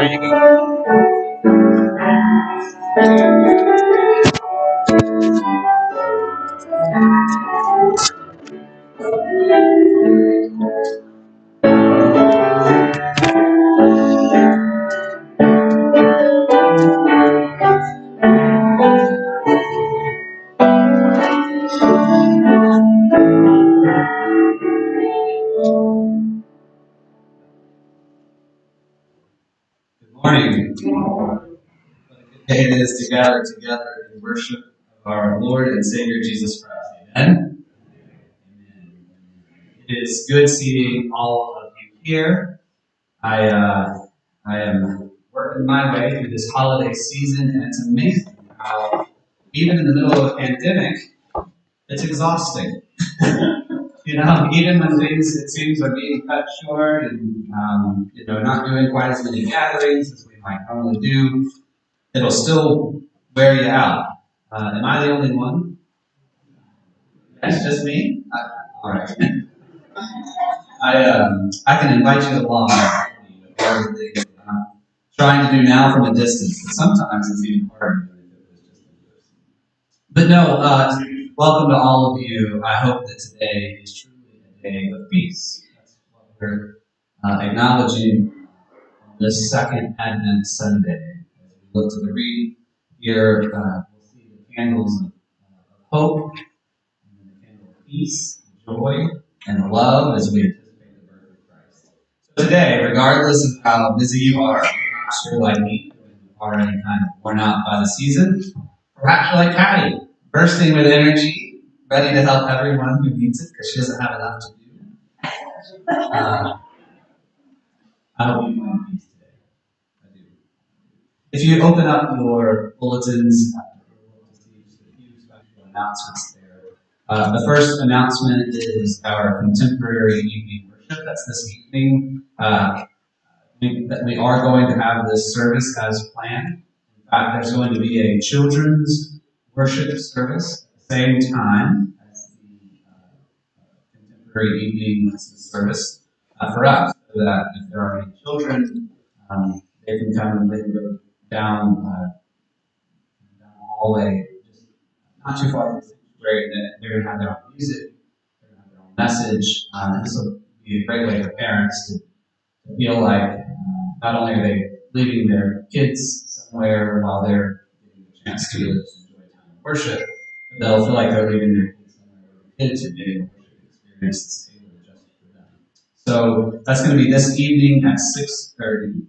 there you go. Good morning. What a good day it is to gather together in worship of our Lord and Savior Jesus Christ. Amen. It is good seeing all of you here. I am working my way through this holiday season, and it's amazing how, even in the middle of a pandemic, it's exhausting. Even when things, it seems, are being cut short and, not doing quite as many gatherings as we might normally do, it'll still wear you out. Am I the only one? Yes, just me? All right. I can invite you along with everything I'm trying to do now from a distance, but sometimes it's even harder than if it was just in person. But no, welcome to all of you. I hope that today is truly a day of peace. That's what we're acknowledging on this second Advent Sunday. As we look to the read here, we'll see the candles of hope, and then the candle of peace, joy, and love as we anticipate the birth of Christ. So today, regardless of how busy you are, perhaps you're like me, already kind of worn out by the season, perhaps you're like Patty, bursting with energy, ready to help everyone who needs it because she doesn't have enough to do. I hope you find peace today. I do. If you open up your bulletins, we'll see just a few special announcements there. The first announcement is our contemporary evening worship. That's this evening. We are going to have this service as planned. In fact, there's going to be a children's worship service at the same time as the contemporary evening service for us, so that if there are any children, they can come and they can go down the hallway, just not too far from the sanctuary, that they're going to have their own music, they're going to have their own message. This will be a great way for parents to feel like not only are they leaving their kids somewhere while they're getting a chance to enjoy time of worship, but they'll feel like they're leaving their kids somewhere where the kids are getting a worship experience that's tailored just for them. So that's going to be this evening at 6:30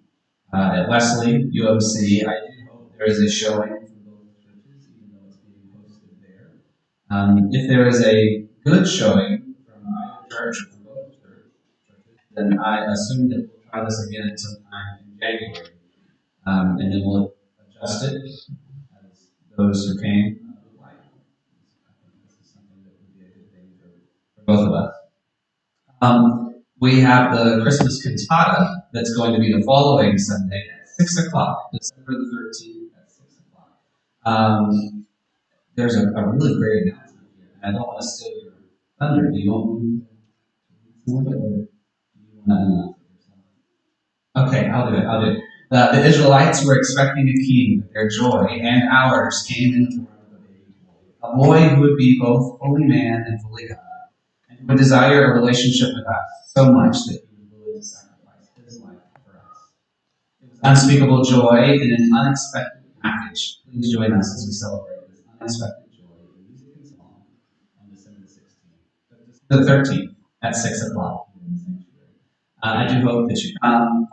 at Wesley, UMC. I do hope there is a showing from both churches, even though it's being hosted there. If there is a good showing from either church or from both churches, then I assume that we'll try this again sometime in January. And then we'll adjust it as those who came would like. I think this is something that would be a good thing for both of us. We have the Christmas cantata that's going to be the following Sunday at 6 o'clock, December the 13th at 6 o'clock. There's a really great announcement here. I don't want to steal your thunder. Do you want me to read some of it, or do you want to announce it yourself? Okay, I'll do it. The Israelites were expecting a king, but their joy and ours came in the form of a baby boy. A boy who would be both fully man and fully God, and who would desire a relationship with us so much that he was willing to sacrifice his life for us. It was unspeakable joy in an unexpected package. Please join us as we celebrate this unexpected joy in music and song on December the 16th. The 13th at 6 o'clock in the sanctuary. I do hope that you come.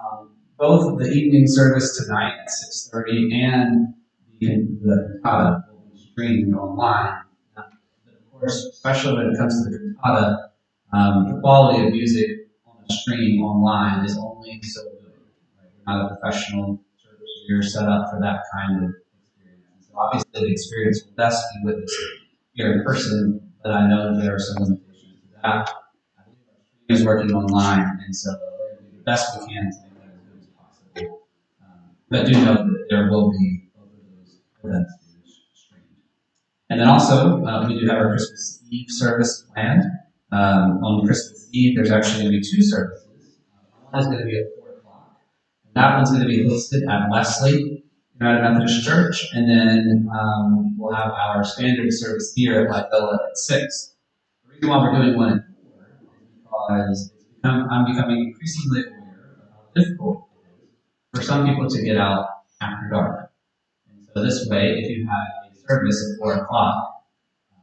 Both the evening service tonight at 6:30 and the cantata will be streamed online. But of course, especially when it comes to the cantata, the quality of music on a stream online is only so good. Right? We're not a professional church here set up for that kind of experience. So obviously, the experience will best be witnessed here in person, but I know that there are some limitations to that. I believe our stream is working online, and so we're going to do the best we can to make that as good as possible. But do know that there will be both of those events streamed. And then also, we do have our Christmas Eve service planned. On Christmas Eve, there's actually going to be two services. One is going to be at 4 o'clock, and That one's going to be hosted at Wesley United Methodist Church, and then we'll have our standard service here at La Villa at 6. The reason why we're doing one at 4 is because I'm becoming increasingly aware of how difficult it is for some people to get out after dark. And so this way, if you have a service at 4 o'clock,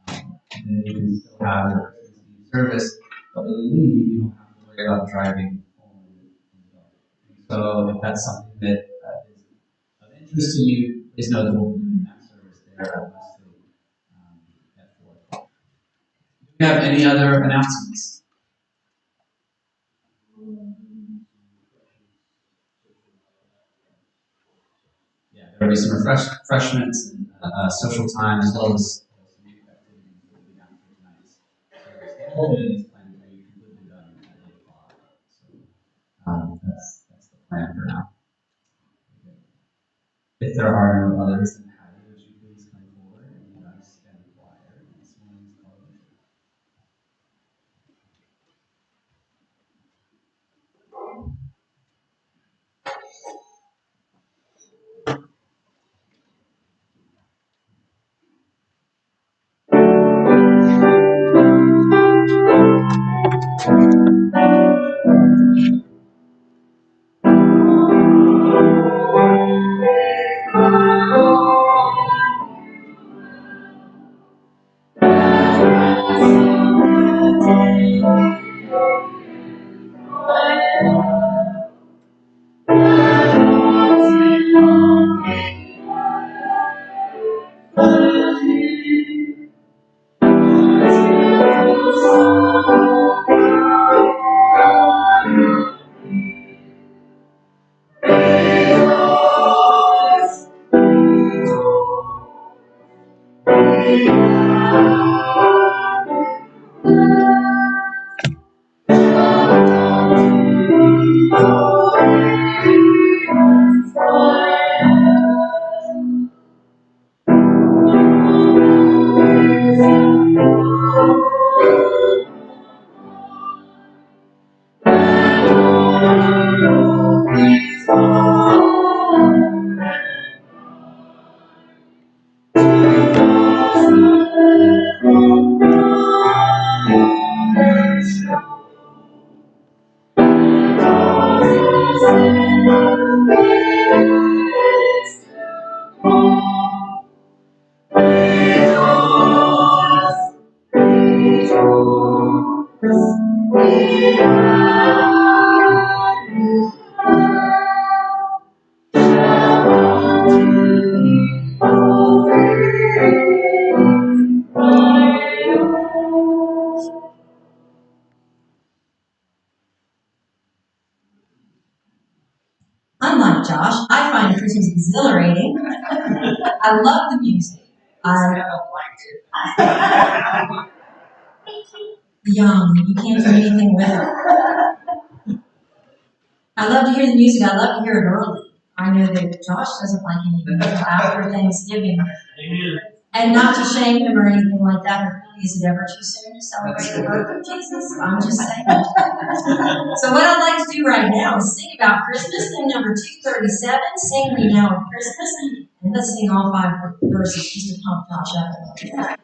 then you can still have your Christmas Eve service, but when you leave, you don't have to worry about driving home in the dark. So if that's something that is of interest to you, please know that we'll be doing that service there at Wesley at 4 o'clock. Do we have any other announcements? Yeah, there will be some refreshments and social time as well as some youth activities that will be after tonight's service. The whole day is planned to be completely done at 8 o'clock. So that's the plan for now. If there are no others, then Patty, would you please come forward and lead us in the choir in this morning's congregation? Unlike Josh, I find Christmas exhilarating. I love the music. Young, you can't do anything with it. I love to hear the music. I love to hear it early. I know that Josh doesn't like anything until after Thanksgiving. And not to shame him or anything like that, but really, is it ever too soon to celebrate the birth of Jesus? I'm just saying. So what I'd like to do right now is sing about Christmas, hymn number 237, Sing We Now of Christmas, and let's sing all 5 verses just to pump Josh up.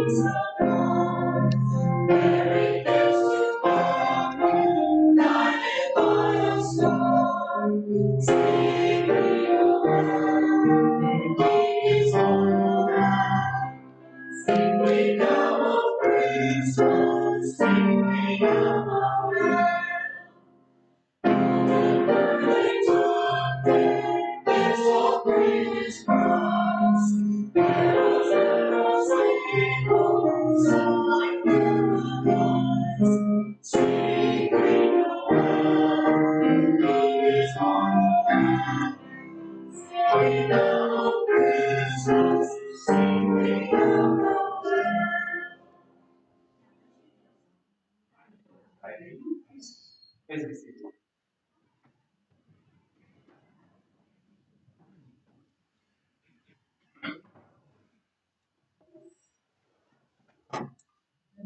Good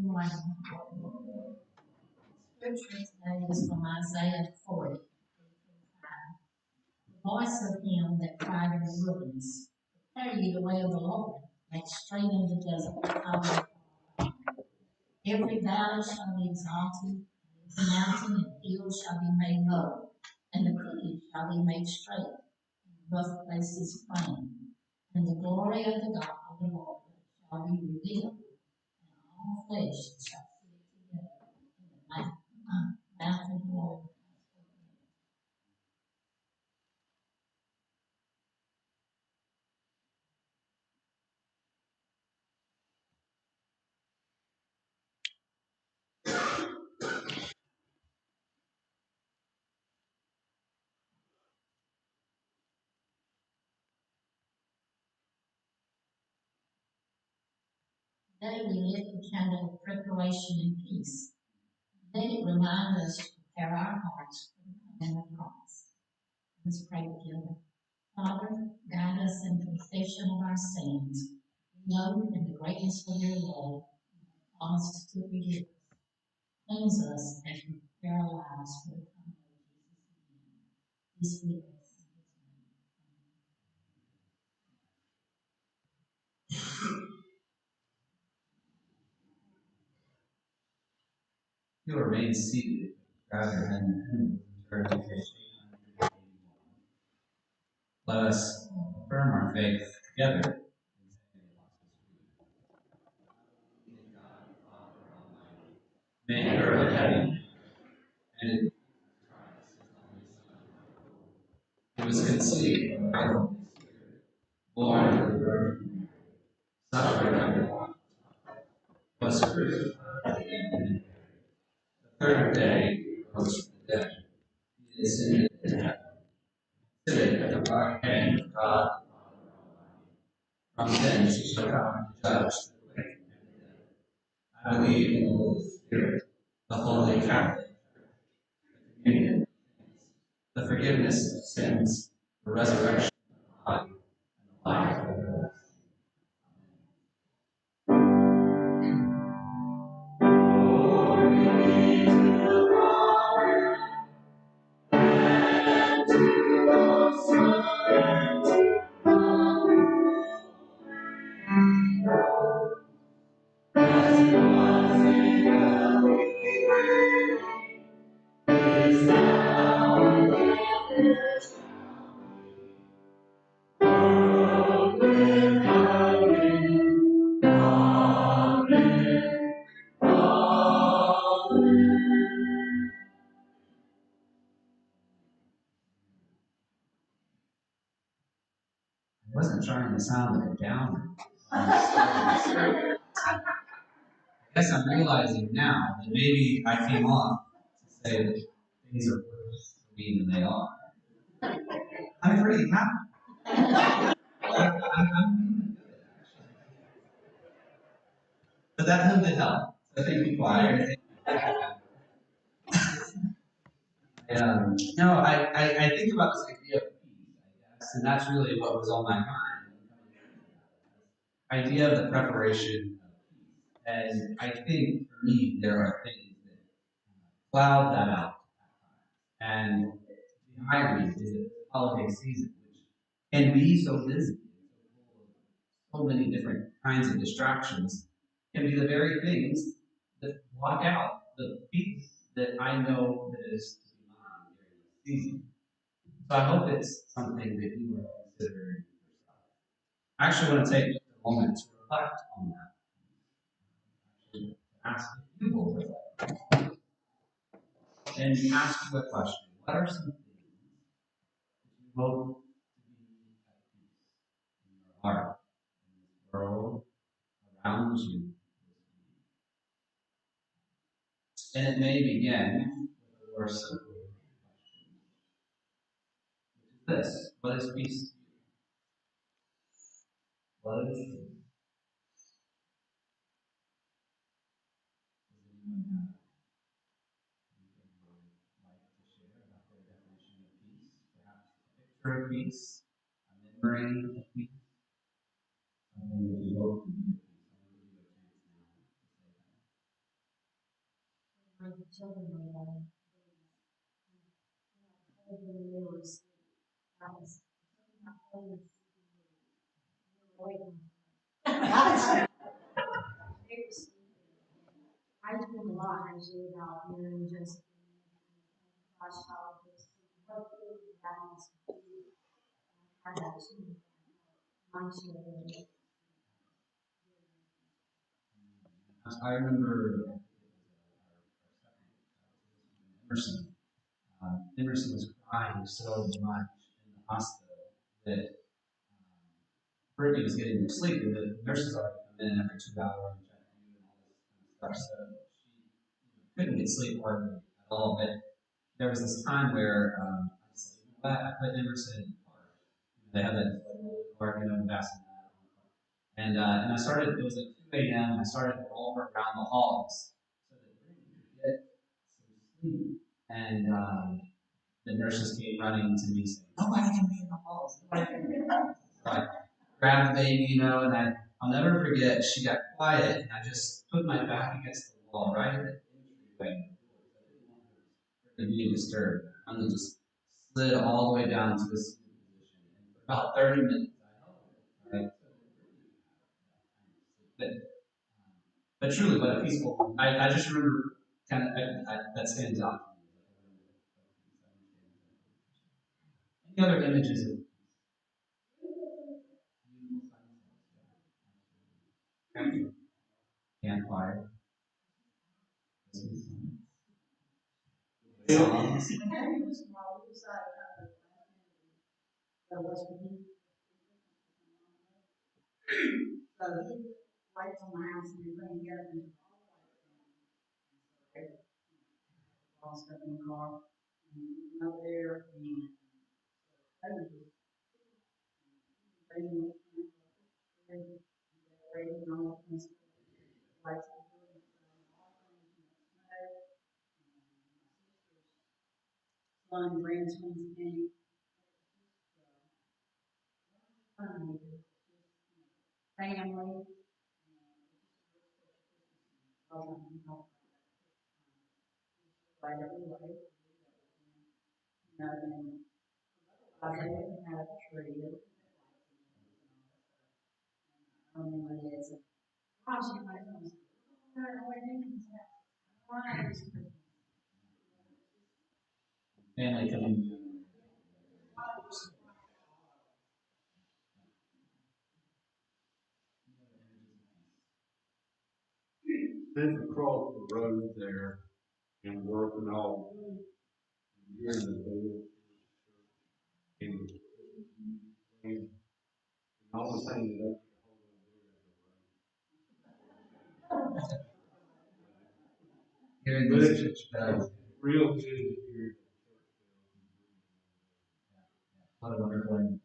morning. Scripture today is from Isaiah 40. The voice of him that cried in the wilderness, prepare ye the way of the Lord, make straight in the desert the highway. Every valley shall be exalted, the mountain and hill shall be made low, and the crooked shall be made straight, and the rough places plain. And the glory of the God of the Lord shall be revealed, and all flesh shall see it together in the mouth of the Lord. Today we lit the candle of preparation and peace. Let it remind us to prepare our hearts for the coming of Christ. Let's pray together. Father, guide us in confession of our sins. We know in the greatness of your love, you have promised to forgive us. Cleanse us as we prepare our lives for the coming of Jesus again. This we ask in his name. You'll remain seated. Grab your hand and turn to page 881. Let us affirm our faith together. Maker of heaven and it was conceived by the Holy Spirit, born of the Virgin, suffered under Pontius, was crucified, and the third day he rose from the dead. He ascended in heaven, sitting at the right hand of God the Father Almighty. From thence he shall come to judge the quick and the dead. I believe in the Holy Spirit, the Holy Catholic Church, the communion, the forgiveness of sins, the resurrection of the body, and the life everlasting. I wasn't trying to sound like a downer. I guess I'm realizing now that maybe I came on to say that things are worse for me than they are. I'm pretty happy. I'm but that hymn did help. So thank you, choir. No, I think about this idea of peace, I guess, and that's really what was on my mind. Idea of the preparation of peace. And I think for me, there are things that cloud that out. And the irony is that this holiday season, which can be so busy, so full of so many different kinds of distractions, can be the very things that block out the peace that I know that is to be mine during this season. So I hope it's something that you are considering yourself. I actually want to take just a moment to reflect on that. Actually, to ask if you will reflect and ask you a question. What are some things that you hope to be at peace in your heart, in this world, around you this week? And it may begin with a more simple question, which is this: what is peace to you? What is peace? Does anyone have anything they would like to share about their definition of peace? Perhaps a picture of peace, a memory of peace, something that you hope to be at peace. I'm going to give you a chance now to say that. My children were young. When they were asleep, that was not playing sleeping. They were sleeping. I think a lot actually about hearing just gosh, how this what that must be. I had to my children. I remember our second Emerson. Emerson was crying so much in the hospital that Brittany was getting to sleep, and the nurses already come in every 2 hours and check you and all this kind of stuff. So she couldn't get sleep hardly at all. But there was this time where I said, you know what, I put Emerson in the car. They had that car, bassinet on the car. And I started, it was like 2 a.m., and I started to roll her around the halls so that Brittany could get some sleep. And the nurses came running to me saying, nobody can be in the halls. Nobody can be in the halls. So I grabbed the baby, and I'll never forget, she got quiet, and I just put my back against the wall right at the entryway of the door. I didn't want her to be disturbed. And then just slid all the way down to the sitting position. And for about 30 minutes, I held her, right? So that really have that kind of sleep. But truly, what a peaceful, I just remember kind of, that stands out to me. Any other images of beautiful sunsets? Yeah, absolutely. Campfire. Songs. So he lights on my house and everything together and all stuff in the car and up there and I was just raising and all that kind of stuff. Lights on the building, all things, snow, son, grandsons came. Family. Right away. And I didn't have a tree. I don't know what it is. Gosh, you might know. Family coming. Live across the road there and working all day. And here in the day and all the things that hold on Here in but this it's church, real good to hear the church bells. what a wonderful and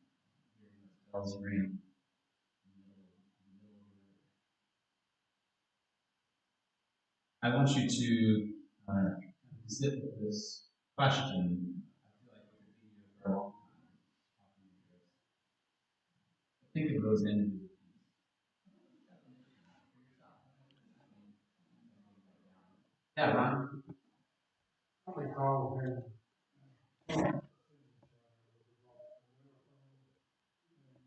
absolutely hearing those bells ring. I want you to sit with this question. I feel like we could be here for a long time talking to this. I think it goes into yeah, Ron. Probably call him.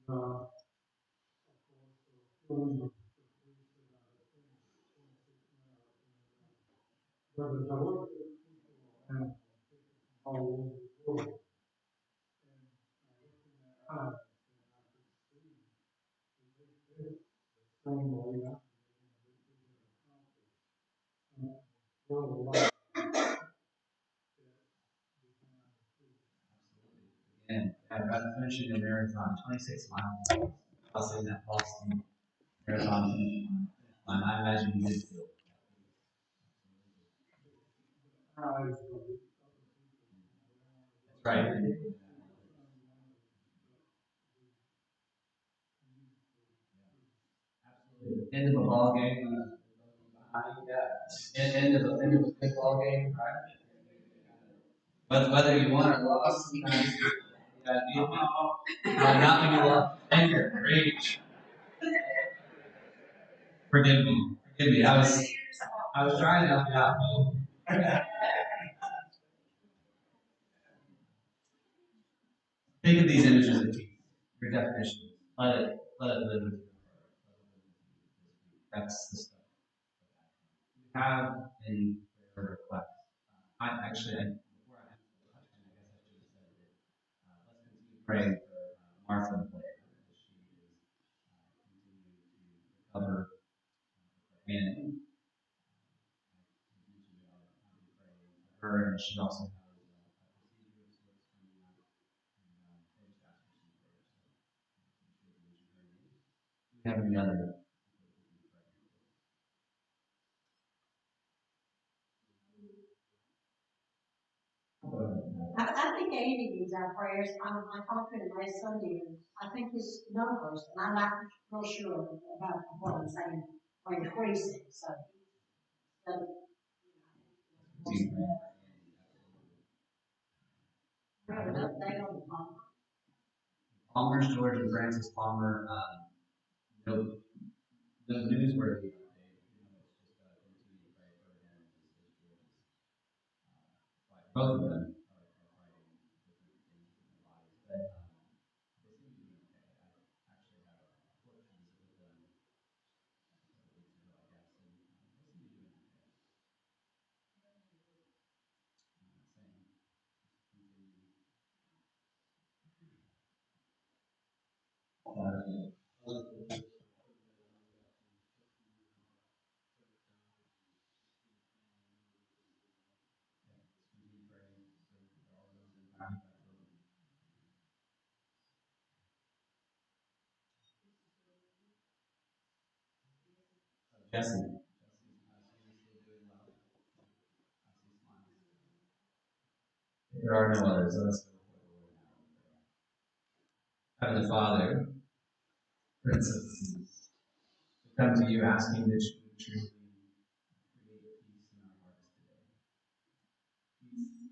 Uh, And I'm finishing a marathon, 26 miles. I was in that Boston marathon finish line. I imagine you did feel. That's right. Absolutely. End of a ball game. Yeah. End of a big ball game, right? Whether you won or lost, sometimes not when you lost. Anger, rage. Forgive me. Forgive me. I was trying to help you out. Think of these images of peace. Your definitions. Let it live with you. That's the stuff. You have any prayer requests? Before I answer the question, I guess I should have said that let's continue praying for Martha and Blair as she is continuing to recover her hand. I mentioned that I'll be praying for her, and she also has a procedure of sorts coming up, and they just asked for some prayer, so I'm sure to mention her name. Do we have any other people that we can pray for? I think Andy needs our prayers. I talked to him last Sunday, and I think his numbers, and I'm not real sure about what I'm saying, are increasing. So, we have an update on the phone. Palmer's George and Francis Palmer, no, no newsworthy update. It's just continue to pray for him as George is both of them are fighting different things in their bodies, but they seem to be doing okay. I actually had a fortune to visit with them a couple of weeks ago, I guess, and they seem to be doing okay. Same, continue. Continue praying for all those impacted by COVID. Jesse's still doing well. I see smiles. There are no others. Let's go for the Lord now in prayer. Heavenly Father, Prince of Peace, we come to you asking that you would truly create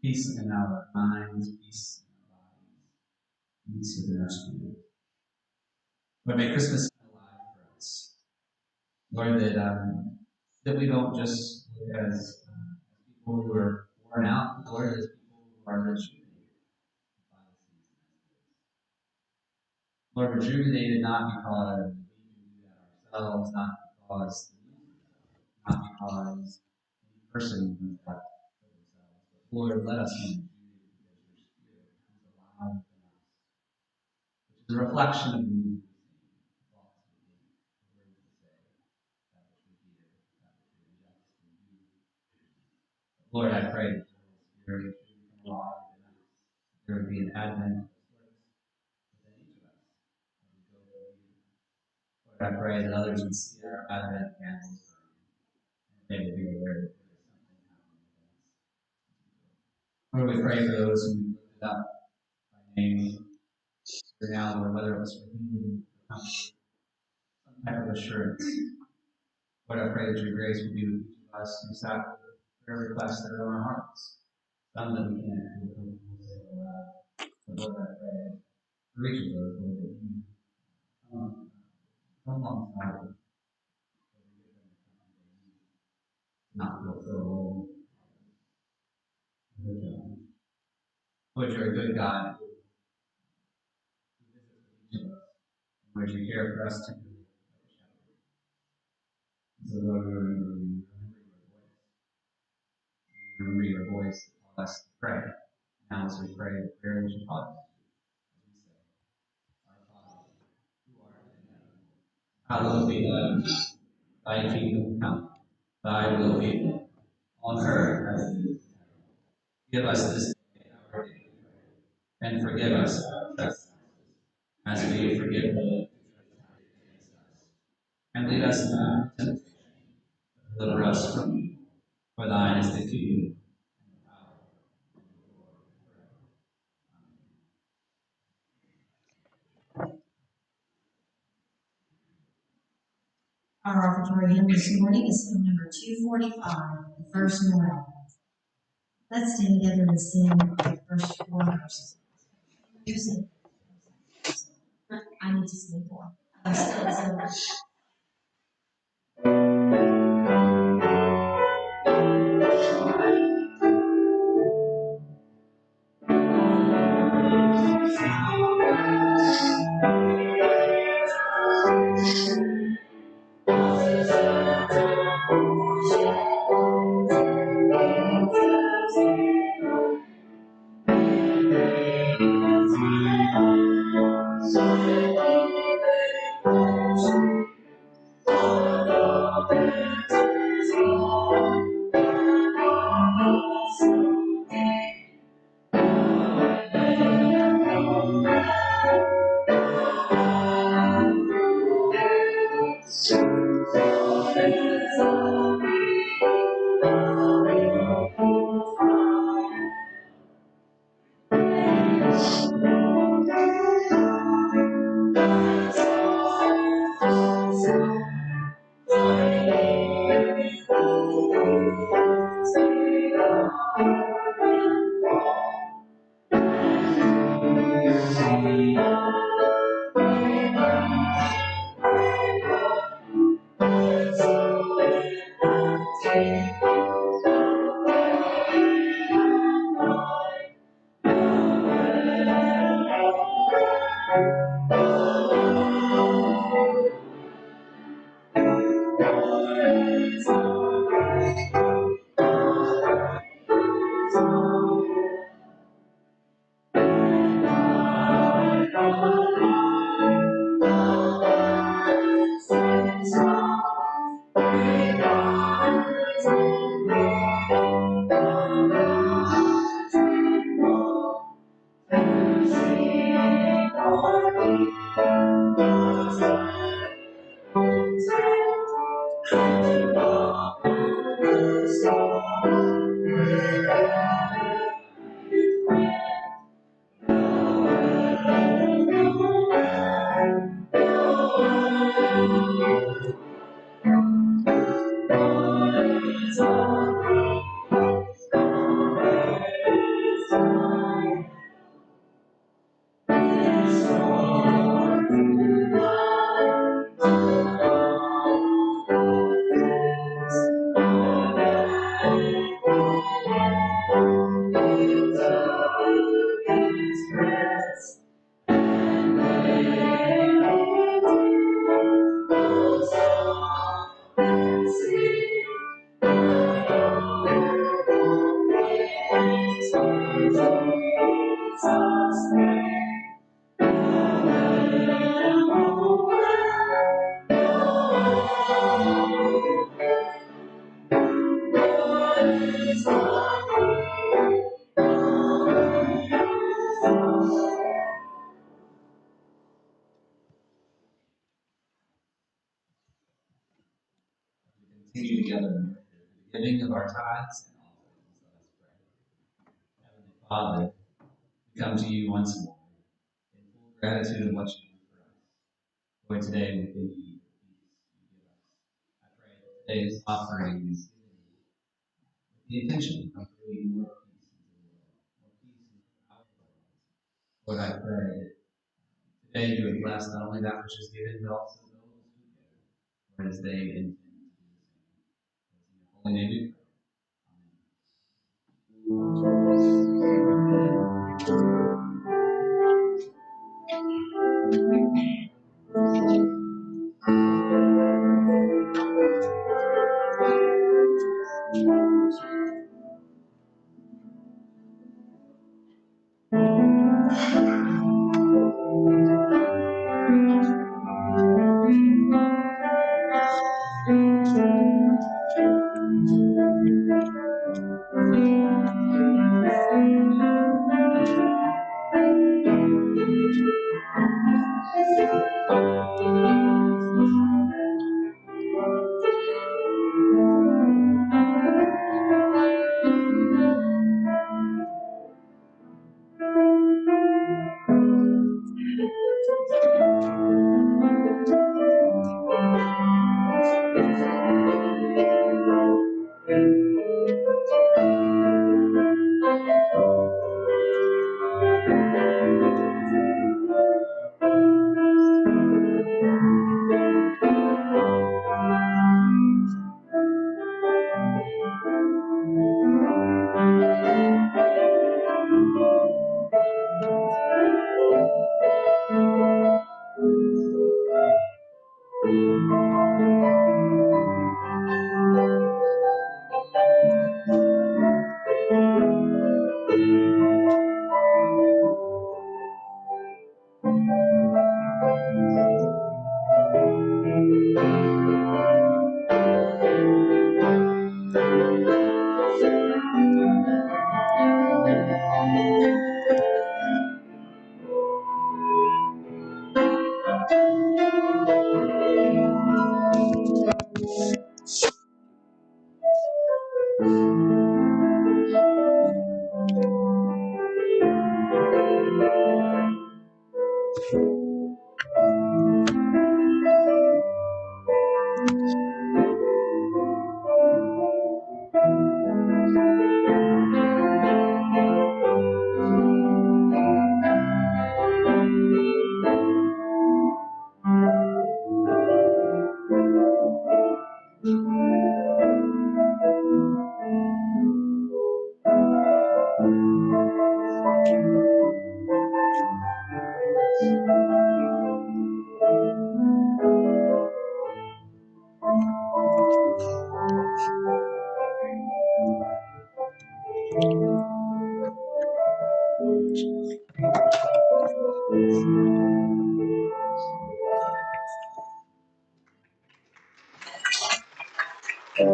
peace in our hearts today. Peace in our minds, peace in our bodies, peace within our spirit. Lord, may Christmas come alive for us. Lord, that we don't just look as people who are worn out, but Lord, as people who are rejuvenated by the season as it is. Lord, rejuvenated not because we can do that ourselves, not because the music is up, not because any person does that for themselves, but Lord, let us be rejuvenated because your Spirit comes alive within us, which is a reflection of the music we sing, the thoughts we think, the words we say, that which we hear, that which we ingest and do. But Lord, I pray that your Holy Spirit would truly come alive within us, that there would be an advent of sorts within each of us as we go from here. Lord, I pray that others would see our Advent candles burning, and they would be aware that there is something happening within us as we go. Lord, we pray for those who we lifted up by name for now, Lord, whether it was for healing, for comfort, some type of assurance. Lord, I pray that your grace would be with each of us who sat with prayer requests that are on our hearts. Some that we can't feel comfortable saying aloud. But Lord, I pray for each of those, Lord, that you come alongside them. Not feel so alone. Lord, you're a good God who visits with each of us. And Lord, you care for us tenderly like a shepherd. So Lord, we remember you, remember your voice. voice that taught us to pray. Now as we pray the prayer that you taught us, as we say, Our Father, who art in heaven, hallowed be thy name. Thy kingdom come, thy will be done, on earth as it is in heaven. Give us this day our daily bread, and forgive us our trespasses, as we forgive those who trespass against us. And lead us not into temptation, but deliver us from evil. For thine is the kingdom, and the power, and the glory forever. Amen. Our offertory hymn this morning is hymn number 245, the first Noel. Let's stand together and sing the first 4 verses. You sing. I need to sing more. I'm still so. Continue together in worship, the giving of our tithes and offerings. Let us pray. Heavenly Father, we come to you once more in full gratitude of what you do for us. Lord, today we thank you for the peace you give us. I pray that today's offering is given with the intention of bringing more peace into the world, more peace into our world. Lord, I pray that today you would bless not only that which is given, but also those who give, Lord, as they intend to do the same. It's in your holy name we pray. Why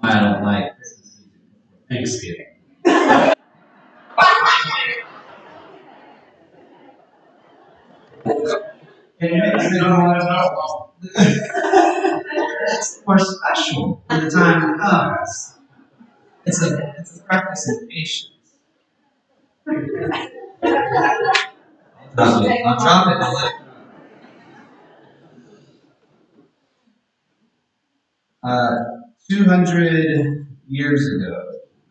I don't like Thanksgiving. It makes it more special when the time comes. It's a practice of patience. I'll drop it. I'll let it go. 200 years ago,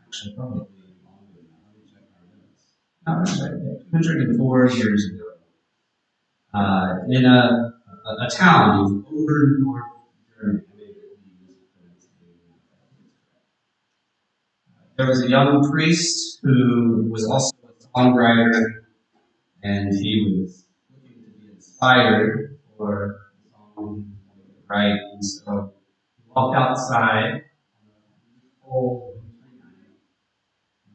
actually probably longer than that. Let me check our notes. No, that's right. 204 years ago, in a town over North Germany. There was a young priest who was also a songwriter, and he was looking to be inspired for the song he was going to write. And so he walked outside on a cold winter night.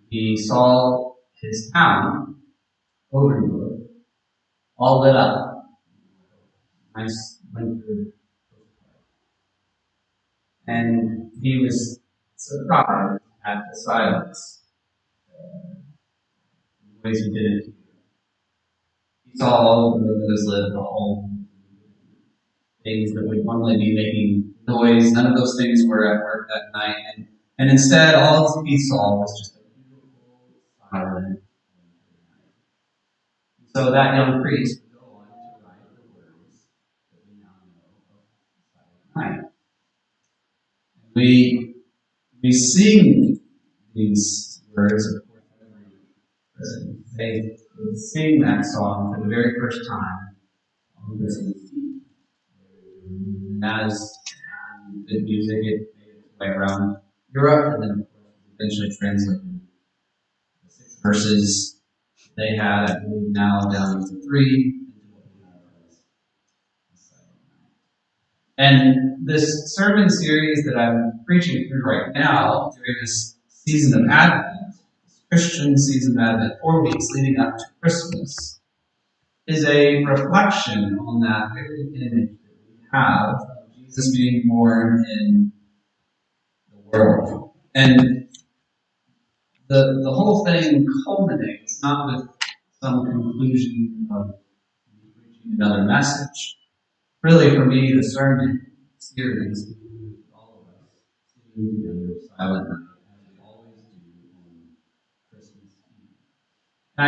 He saw his town, Overnorth, all lit up. Nice winter. And he was surprised at the silence. In ways he didn't hear. He saw all the windows lit, the home, things that would normally be making noise. None of those things were at work that night. And instead, all he saw was just a beautiful, silent night. So that young priest would go on to write the words that we now know of Silent Night. We sing these words, of course, every Christmas. They sing that song for the very first time on Christmas Eve. And as the music, it made its way around Europe, and then, of course, eventually translated the 6 verses they had, I believe, now down to 3, into what we have as Silent Night. And this sermon series that I'm preaching through right now, during this season of Advent, this Christian season of Advent, 4 weeks leading up to Christmas, is a reflection on that very image that we have of Jesus being born in the world. And the whole thing culminates not with some conclusion of preaching another message. Really, for me, the sermon series with all of us singing together Silent Night, as we always do on Christmas Eve.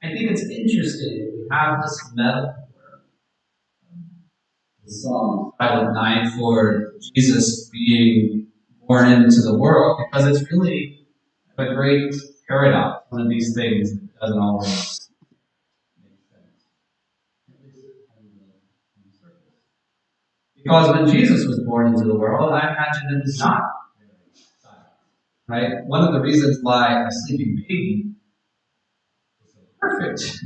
I think it's interesting we have this metaphor, the song Silent Night, for Jesus being born into the world, because it's really a great paradox, one of these things that doesn't always make sense, at least on the surface. Because when Jesus was born into the world, I imagine it was not very silent, right? One of the reasons why a sleeping baby is so perfect is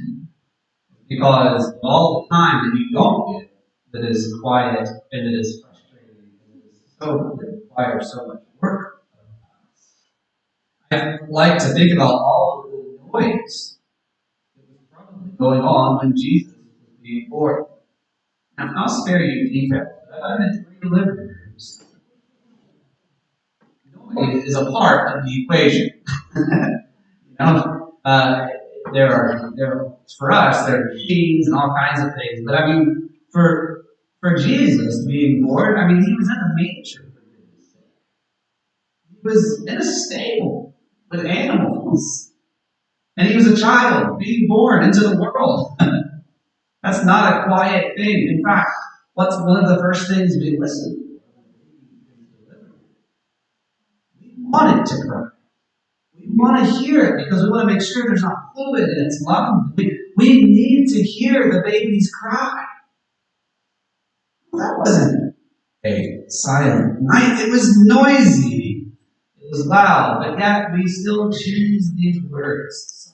because all the time that you don't get that is quiet and that is frustrating and that is so that requires so much work of us. I like to think about all of the noise that was probably going on when Jesus was being born. Now, I'll spare you details, but I'm in 3 living rooms. Noise is a part of the equation. You know, for us, there are machines and all kinds of things. But I mean, for Jesus being born, I mean, he was in a manger, for goodness sake. He was in a stable with animals. And he was a child being born into the world. That's not a quiet thing. In fact, what's one of the first things we listen to? We want it to cry. We want to hear it because we want to make sure there's not fluid in its lungs. We need to hear the babies cry. Well, that wasn't a silent night. It was noisy. It was loud, but yet we still choose these words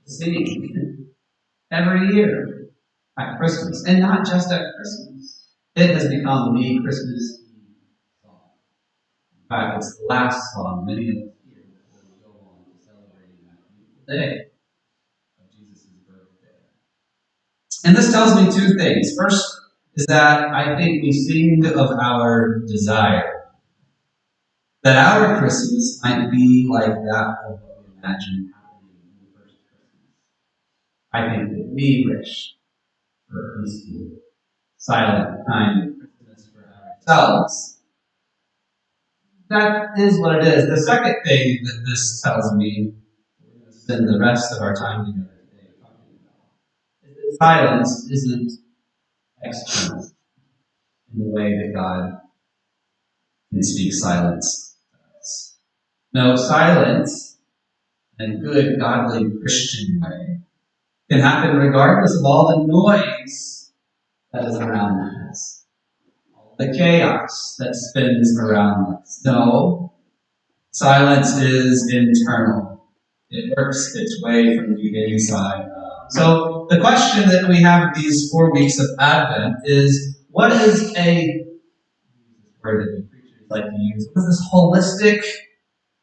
to sing every year at Christmas, and not just at Christmas. It has become the Christmas Eve song. In fact, it's the last song many of us hear before we go on to celebrating that beautiful day of Jesus' birthday. And this tells me 2 things. First is that I think we sing of our desire. That our Christmas might be like that of what we imagine happening in the first Christmas. I think that we wish for a peaceful, silent kind of Christmas for ourselves. That is what it is. The second thing that this tells me, we're going to spend the rest of our time together today talking about, is that silence isn't external in the way that God can speak silence to us. No, silence in a good, godly, Christian way can happen regardless of all the noise that is around us, all the chaos that spins around us. No, silence is internal. It works its way from the inside out. So the question that we have these 4 weeks of Advent is, what is a word that preachers like to use? What is this holistic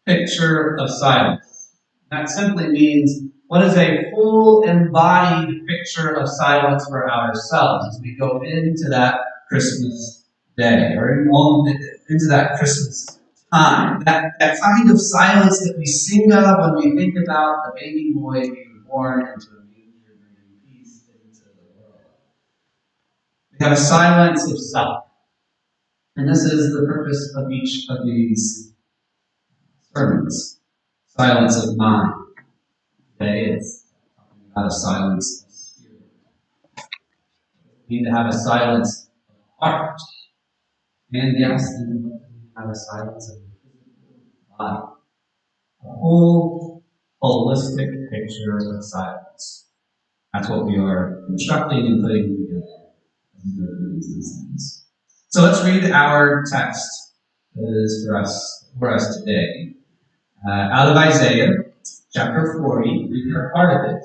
picture of silence? That simply means, what is a full embodied picture of silence for ourselves as we go into that Christmas day, or into that Christmas time? That kind of silence that we sing of when we think about the baby boy being born into a manger, bringing peace into the world. We have a silence of self. And this is the purpose of each of these sermons. Silence of mind. Today it's talking about a silence of spirit. We need to have a silence of heart. And yes, we need to have a silence of the physical body. A whole holistic picture of silence. That's what we are constructing and putting together as we go through these things. So let's read our text that is for us today. Out of Isaiah, chapter 40. We've heard part of it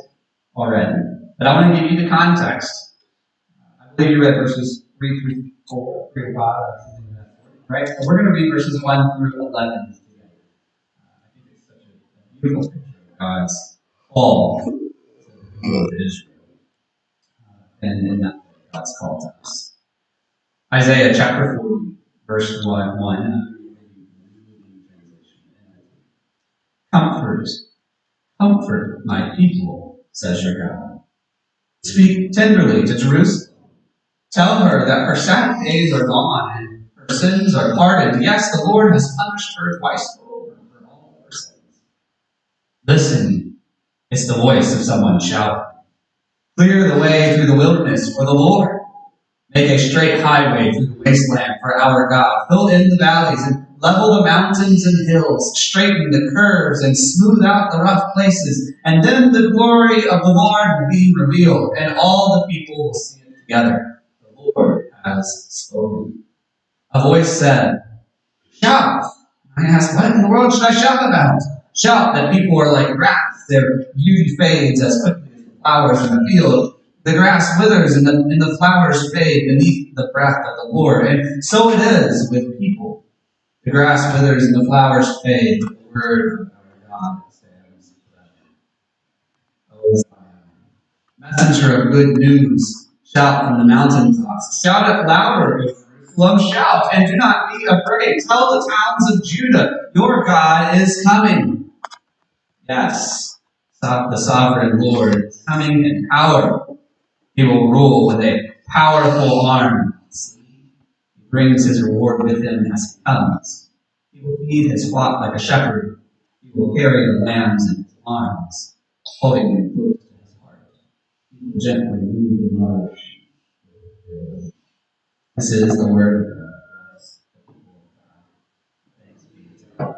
already. But I want to give you the context. I believe you read verses 3 through 4, 3 to 5, right? So we're going to read verses 1 through 11 together. I think it's such a beautiful picture of God's call to the people of Israel. And in that way, God's call to us. Isaiah chapter 40, verse 1. Comfort, comfort my people, says your God. Speak tenderly to Jerusalem. Tell her that her sad days are gone and her sins are pardoned. Yes, the Lord has punished her twice over for all of her sins. Listen, it's the voice of someone shouting. Clear the way through the wilderness for the Lord. Make a straight highway through the wasteland for our God. Fill in the valleys and level the mountains and hills. Straighten the curves and smooth out the rough places. And then the glory of the Lord will be revealed, and all the people will see it together. The Lord has spoken. A voice said, shout. I asked, what in the world should I shout about? Shout that people are like grass. Their beauty fades as quickly as the flowers in the field. The grass withers and the flowers fade beneath the breath of the Lord. And so it is with people. The grass withers and the flowers fade, but the word of our God stands forever. O Zion, messenger of good news, shout from the mountaintops. Shout it louder, O Jerusalem. Shout and do not be afraid. Tell the towns of Judah, your God is coming. Yes, the sovereign Lord is coming in power. He will rule with a powerful arm. He brings his reward with him as he comes. He will feed his flock like a shepherd. He will carry the lambs in his arms, holding them close to his heart. He will gently lead the mother sheep. This is the word of God. Thanks be to God.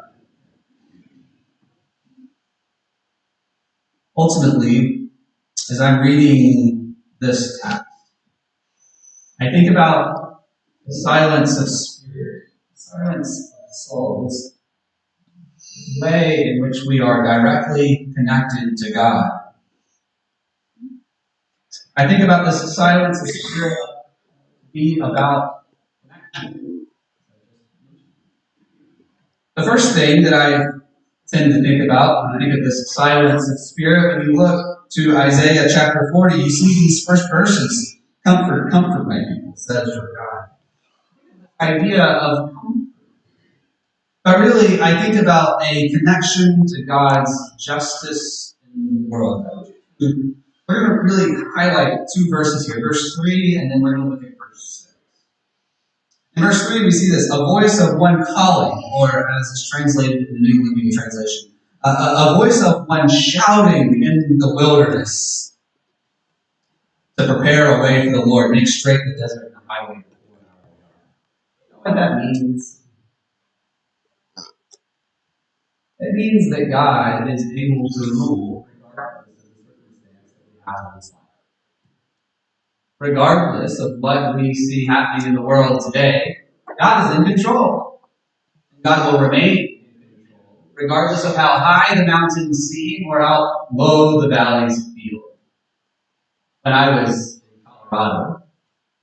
Ultimately, as I'm reading this text, I think about the silence of spirit, the silence of soul, this way in which we are directly connected to God. I think about this silence of spirit be about connection. The first thing that I tend to think about when I think of this silence of spirit, when you look to Isaiah chapter 40, you see these first verses. Comfort, comfort my people, says your God. Idea of comfort. But really, I think about a connection to God's justice in the world. We're going to really highlight two verses here, verse 3, and then we're going to look at verse 6. In verse 3, we see this, a voice of one calling, or as it's translated in the New Living Translation, a voice of one shouting in the wilderness to prepare a way for the Lord, make straight the desert and the highway before our God. You know what that means? It means that God is able to rule regardless of the circumstance that we have in this life. Regardless of what we see happening in the world today, God is in control. God will remain in control, regardless of how high the mountains seem or how low the valleys feel. When I was in Colorado,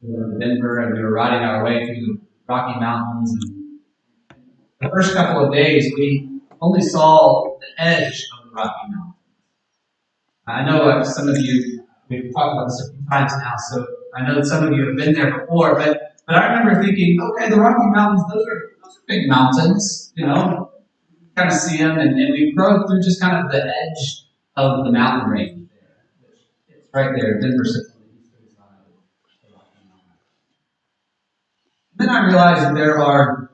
we were in Denver and we were riding our way through the Rocky Mountains. And the first couple of days, we only saw the edge of the Rocky Mountains. I know some of you, we've talked about this a few times now, so I know that some of you have been there before, but I remember thinking, okay, the Rocky Mountains, those are big mountains, you know, you kind of see them, and we rode through just kind of the edge of the mountain range there, which it's right there, Denver sits on the eastern side of the Rocky Mountains. Then I realized that there are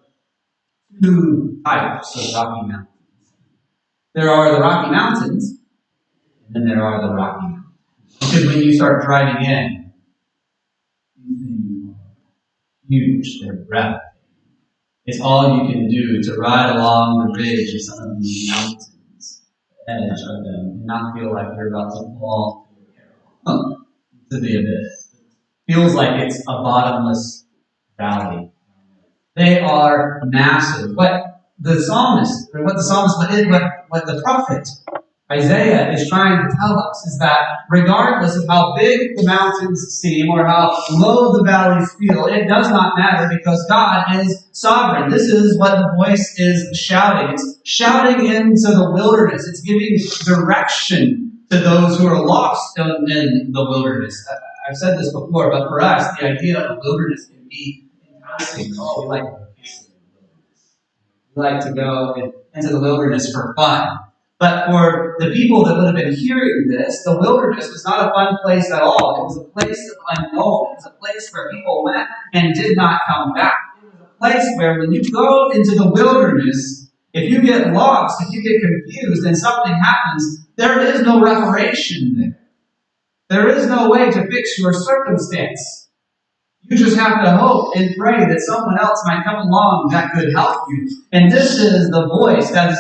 two types of Rocky Mountains. There are the Rocky Mountains, and then there are the Rocky Mountains. Because when you start driving in, these things are huge, they're breathtaking. It's all you can do to ride along the ridge of some of these mountains, the edge of them, and not feel like you're about to fall to the abyss. It feels like it's a bottomless valley. They are massive. What the psalmist, or what the prophet Isaiah is trying to tell us is that regardless of how big the mountains seem or how low the valleys feel, it does not matter because God is sovereign. This is what the voice is shouting. It's shouting into the wilderness. It's giving direction to those who are lost in the wilderness. I've said this before, but for us, the idea of wilderness can be enticing. Oh, we like vacation in the wilderness. We like to go into the wilderness for fun. But for the people that would have been hearing this, the wilderness was not a fun place at all. It was a place of unknown. It was a place where people went and did not come back. It was a place where when you go into the wilderness, if you get lost, if you get confused and something happens, there is no reparation there. There is no way to fix your circumstance. You just have to hope and pray that someone else might come along that could help you. And this is the voice that is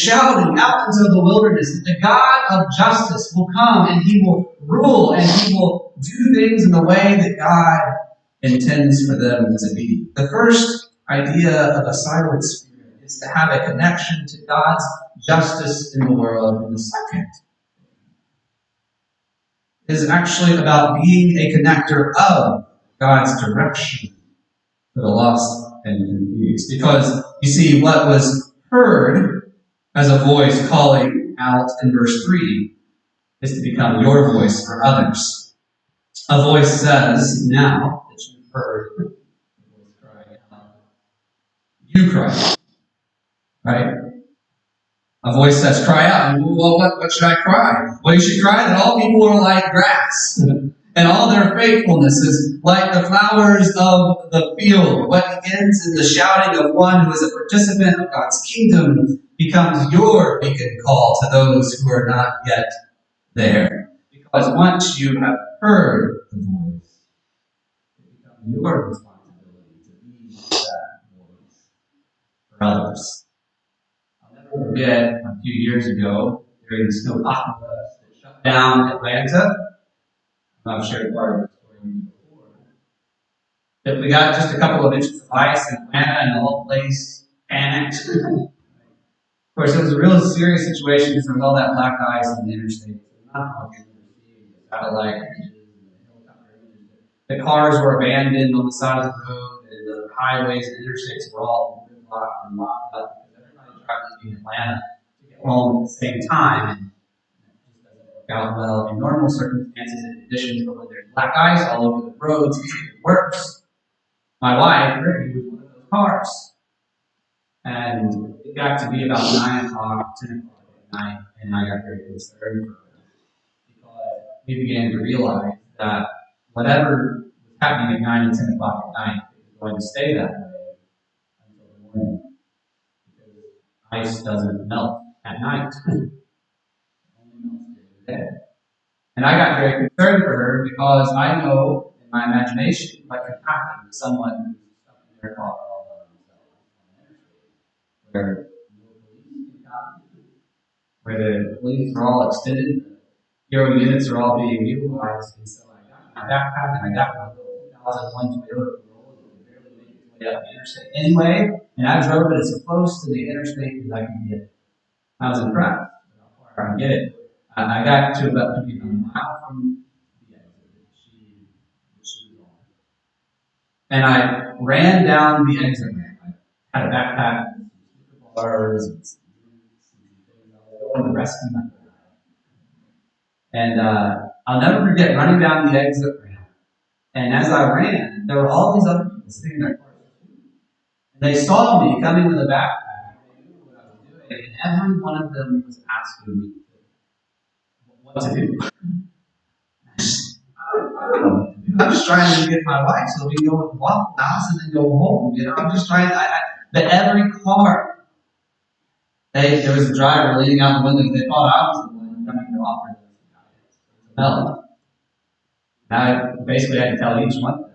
shouting out into the wilderness that the God of justice will come and He will rule and He will do things in the way that God intends for them to be. The first idea of a silent spirit is to have a connection to God's justice in the world. And the second is actually about being a connector of God's direction for the lost and confused. Because, you see, what was heard as a voice calling out in verse 3 is to become your voice for others. A voice says, now that you've heard the voice crying out, you cry. Right? A voice says, cry out. And, well, what should I cry? Well, you should cry that all people are like grass. And all their faithfulness is like the flowers of the field. What begins in the shouting of one who is a participant of God's kingdom becomes your beacon call to those who are not yet there. Because once you have heard the voice, it becomes your responsibility to be that voice for others. I'll never forget a few years ago during the snow apocalypse that shut down Atlanta. I've shared part of the story before. But we got just a couple of inches of ice in Atlanta and the whole place panicked. Of course, it was a real serious situation because there was all that black ice on the interstate. The satellite images and the helicopter images. The cars were abandoned on the side of the road, and the highways and interstates were all blocked and locked up because everybody tried to be in Atlanta to get home at the same time. And out well in normal circumstances and conditions, but when there's black ice all over the roads, it's even worse. My wife, Ricky, was one of those cars. And it got to be about 9 o'clock, 10 o'clock at night, and I got very concerned for her. Because we began to realize that whatever was happening at 9 and 10 o'clock at night was going to stay that way until the morning. Because ice doesn't melt at night. It only melts during the day. And I got very concerned for her because I know in my imagination what could happen to someone who's stuck in their car all by themselves on the interstate, where no police can come, where the police are all extended, the hero units are all being utilized, and so I got my backpack and I got my little 2001 Toyota Corolla that could barely make its way up the interstate anyway, and I drove it as close to the interstate as I could get. I was impressed with how far I could get it. I got to about maybe a mile from the exit that she was on. And I ran down the exit ramp. I had a backpack, some bars, and some drinks, and some things. I was going to rescue my bride. And I'll never forget running down the exit ramp. And as I ran, there were all these other people sitting in their cars. And they saw me coming with a backpack. They knew what I was doing. And every one of them was asking me what to do. I'm just trying to get my wife so we can go to the Waffle House and then go home. I'm just trying. But every car, there was a driver leaning out the window. They thought I was the one coming to offer them help. And I basically had to tell each one of them,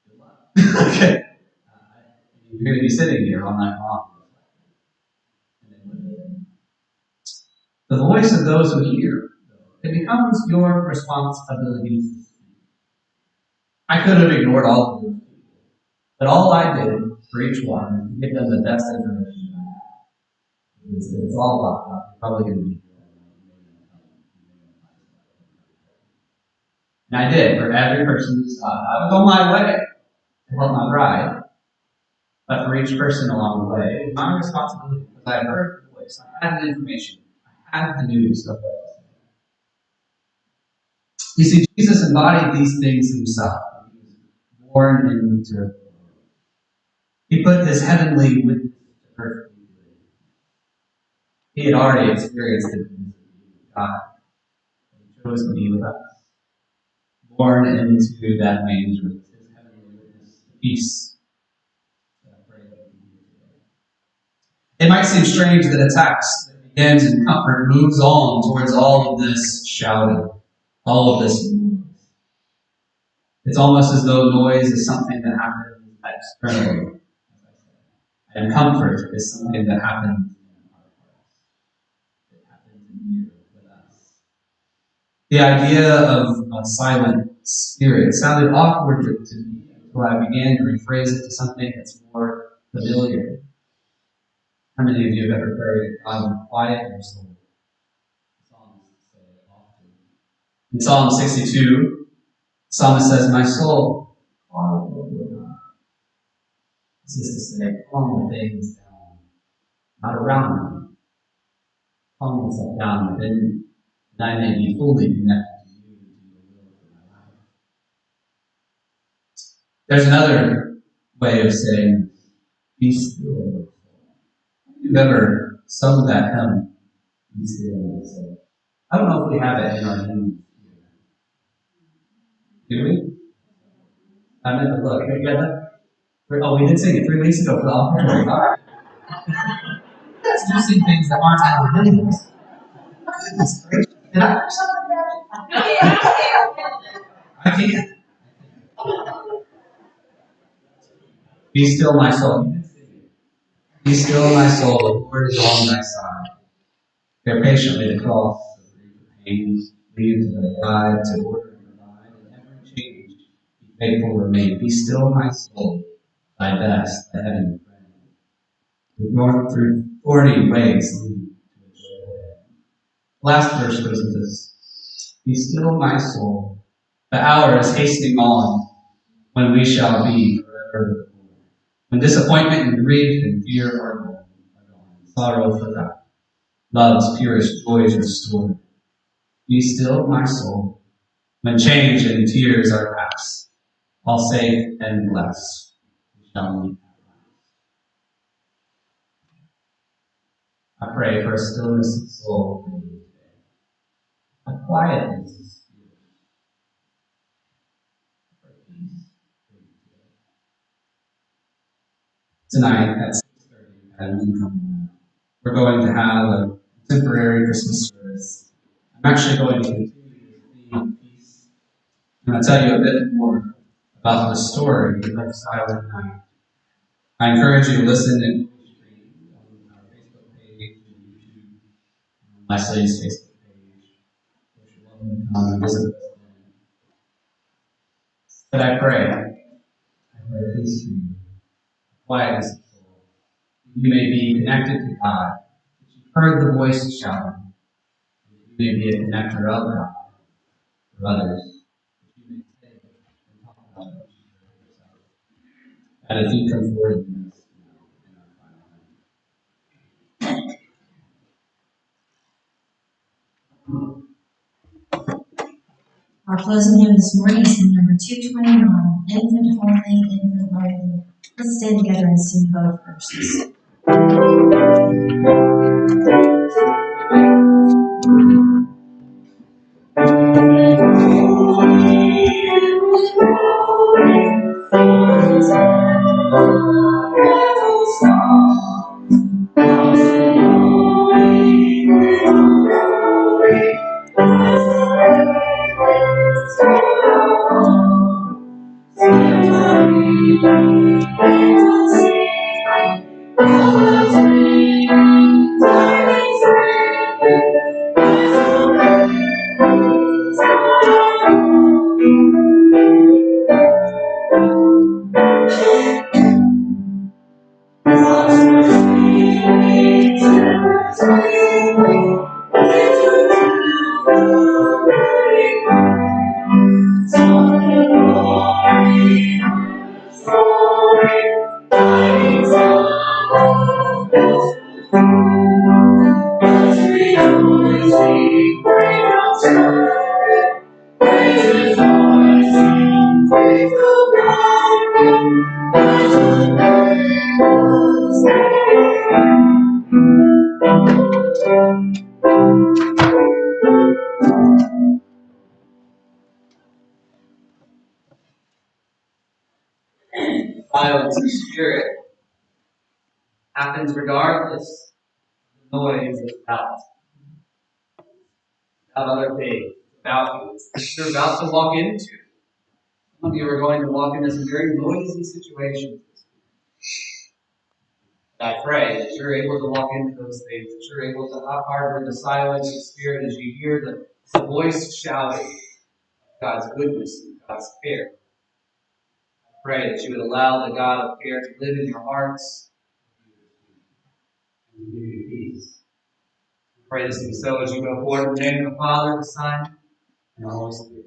good luck. Okay. You're going to be sitting here all night long. And they wouldn't. The voice of those who hear, it becomes your responsibility. I could have ignored all of them. But all I did for each one was to give them the best information I had. It's all about you're probably going to be here. And I did for every person who saw it. I was on my way to help my bride. But for each person along the way, it was my responsibility because I heard the voice. I had the information. I had the news of what to say. You see, Jesus embodied these things himself. He was born into the world. He put his heavenly witness to earth. He had already experienced it with God. He chose to be with us. Born into that manger with his heavenly witness, the peace that I pray that we can hear today. It might seem strange that a text that begins in comfort moves on towards all of this shouting, all of this noise. It's almost as though noise is something that happens externally, as I said, and comfort is something that happens in our hearts. It happens in here with us. The idea of a silent spirit sounded awkward to me until I began to rephrase it to something that's more familiar. How many of you have ever prayed, God, quiet your soul? The psalmists say it often. In Psalm 62, the psalmist says, my soul, quiet your God. This is to say, calm the things down, not around me. Calm myself down within me, that I may be fully connected to you and to your will for my life. There's another way of saying, be still. Have you ever sung that hymn, Be Still? I don't know if we have it in our hymn. Do we? I meant to look. Oh, we did sing it 3 weeks ago for the offering. All right. Let's do sing things that aren't our hymns. Goodness gracious. Did I do something bad? I can't. Be still, my soul. Be still, my soul. The Lord is on thy side. Bear patiently the cross of grief and pain. Lead to thy guide, to order and provide. In every change, be faithful remain. Be still, my soul. Thy best, the heavenly friend. Through thorny ways lead to a joyful end. Last verse goes into this. Be still, my soul. The hour is hastening on when we shall be forever with the Lord. When disappointment and grief and fear are gone, sorrow forgotten, love's purest joys restored. Be still, my soul, when change and tears are past, all safe and blessed, we shall meet at last. I pray for a stillness of soul for you today, a quietness of spirit, tonight at 6:30 at Newcomb. We're going to have a temporary Christmas service. I'm actually going to continue the theme of peace, and I'll tell you a bit more about the story of Silent Night. I encourage you to listen and on our Facebook page and YouTube, Leslie's Facebook page. You're welcome to come and visit us then. But I pray peace for you, quietness of soul. You may be connected to God. You've heard the voice shouting. You may be a connector of God for others. You may say and talk about what you heard yourself. And as you come forward in this, in our final Our closing hymn this morning is hymn number 229, Infant Holy, Infant Holy. Let's stand together and sing both verses. Silence of spirit happens regardless of the noise about other things, about you, that you're about to walk into. Some of you are going to walk into some very noisy situations. And I pray that you're able to walk into those things, that you're able to harbor the silence of spirit as you hear the voice shouting God's goodness and God's care. I pray that you would allow the God of care to live in your hearts and give you peace. I pray this to be so as you go forward in the name of the Father, the Son, and the Holy Spirit.